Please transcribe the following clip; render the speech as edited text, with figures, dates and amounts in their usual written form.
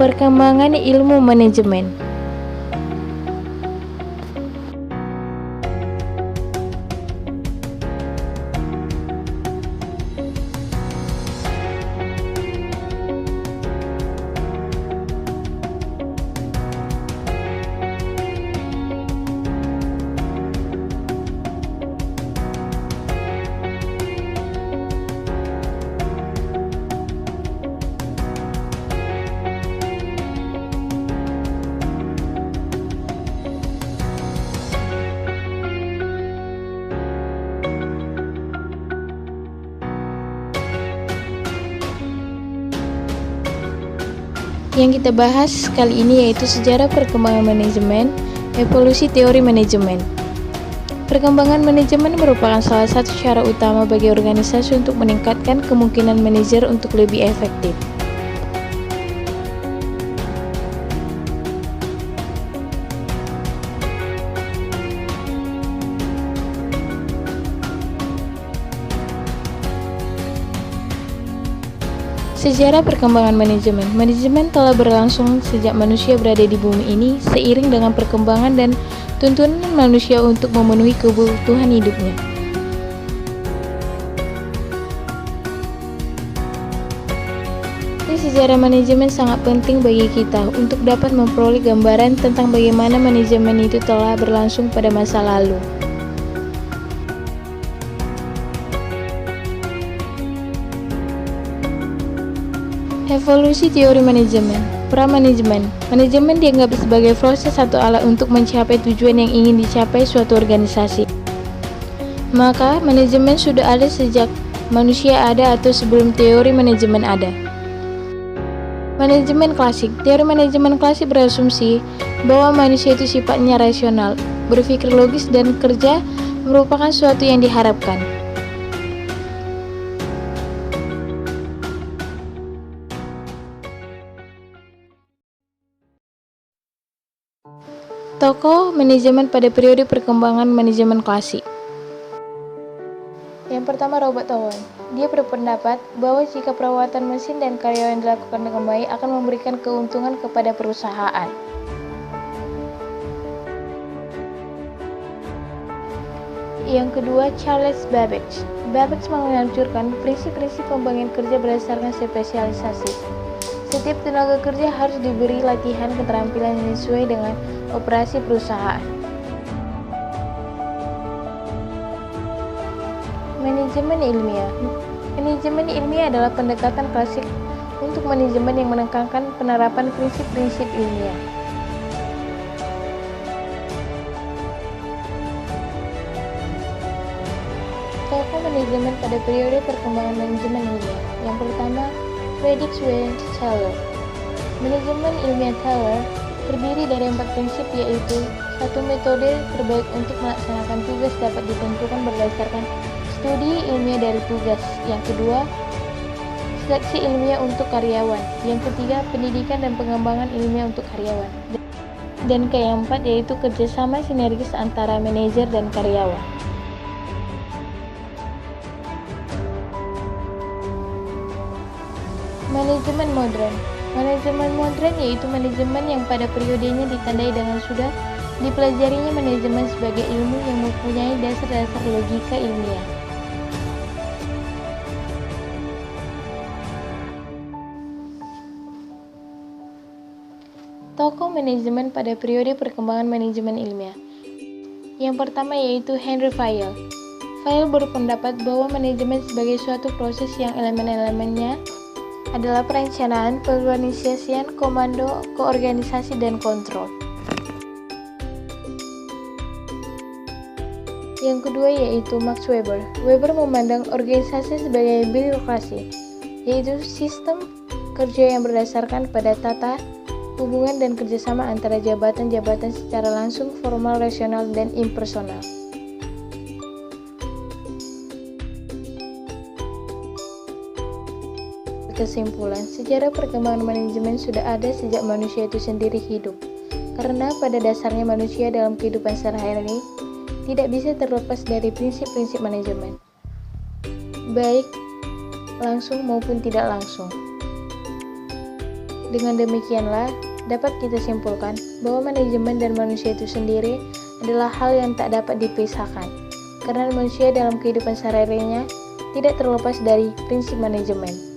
Perkembangan ilmu manajemen. Yang kita bahas kali ini yaitu sejarah perkembangan manajemen, evolusi teori manajemen. Perkembangan manajemen merupakan salah satu cara utama bagi organisasi untuk meningkatkan kemungkinan manajer untuk lebih efektif. Sejarah perkembangan manajemen. Manajemen telah berlangsung sejak manusia berada di bumi ini seiring dengan perkembangan dan tuntunan manusia untuk memenuhi kebutuhan hidupnya. Sejarah manajemen sangat penting bagi kita untuk dapat memperoleh gambaran tentang bagaimana manajemen itu telah berlangsung pada masa lalu. Evolusi teori manajemen. Pra-manajemen. Manajemen dianggap sebagai proses atau alat untuk mencapai tujuan yang ingin dicapai suatu organisasi. Maka, manajemen sudah ada sejak manusia ada atau sebelum teori manajemen ada. Manajemen klasik. Teori manajemen klasik berasumsi bahwa manusia itu sifatnya rasional, berpikir logis dan kerja merupakan suatu yang diharapkan. Tokoh manajemen pada periode perkembangan manajemen klasik. Yang pertama, Robert Owen. Dia berpendapat bahwa jika perawatan mesin dan karyawan dilakukan dengan baik akan memberikan keuntungan kepada perusahaan. Yang kedua, Charles Babbage. Babbage menganjurkan prinsip-prinsip pembagian kerja berdasarkan spesialisasi. Setiap tenaga kerja harus diberi latihan keterampilan yang sesuai dengan operasi perusahaan. Manajemen ilmiah. Manajemen ilmiah adalah pendekatan klasik untuk manajemen yang menekankan penerapan prinsip-prinsip ilmiah. Tokoh manajemen pada periode perkembangan manajemen ilmiah. Yang pertama, Friedrich W. Thaler. Manajemen ilmiah Thaler terdiri dari 4 prinsip, yaitu: 1. Metode terbaik untuk melaksanakan tugas dapat ditentukan berdasarkan studi ilmiah dari tugas. Yang kedua, seleksi ilmiah untuk karyawan. Yang ketiga, pendidikan dan pengembangan ilmiah untuk karyawan. Dan keempat yaitu kerjasama sinergis antara manajer dan karyawan. Manajemen modern. Manajemen modern yaitu manajemen yang pada periodenya ditandai dengan sudah dipelajarinya manajemen sebagai ilmu yang mempunyai dasar-dasar logika ilmiah. Tokoh manajemen pada periode perkembangan manajemen ilmiah. Yang pertama yaitu Henry Fayol. Fayol berpendapat bahwa manajemen sebagai suatu proses yang elemen-elemennya adalah perencanaan, pengorganisasian, komando, koorganisasi, dan kontrol. Yang kedua yaitu Max Weber. Weber memandang organisasi sebagai birokrasi, yaitu sistem kerja yang berdasarkan pada tata, hubungan, dan kerjasama antara jabatan-jabatan secara langsung, formal, rasional, dan impersonal. Kesimpulan, sejarah perkembangan manajemen sudah ada sejak manusia itu sendiri hidup. Karena pada dasarnya manusia dalam kehidupan sehari-hari tidak bisa terlepas dari prinsip-prinsip manajemen, baik langsung maupun tidak langsung. Dengan demikianlah, dapat kita simpulkan bahwa manajemen dan manusia itu sendiri adalah hal yang tak dapat dipisahkan, karena manusia dalam kehidupan sehari-harinya tidak terlepas dari prinsip manajemen.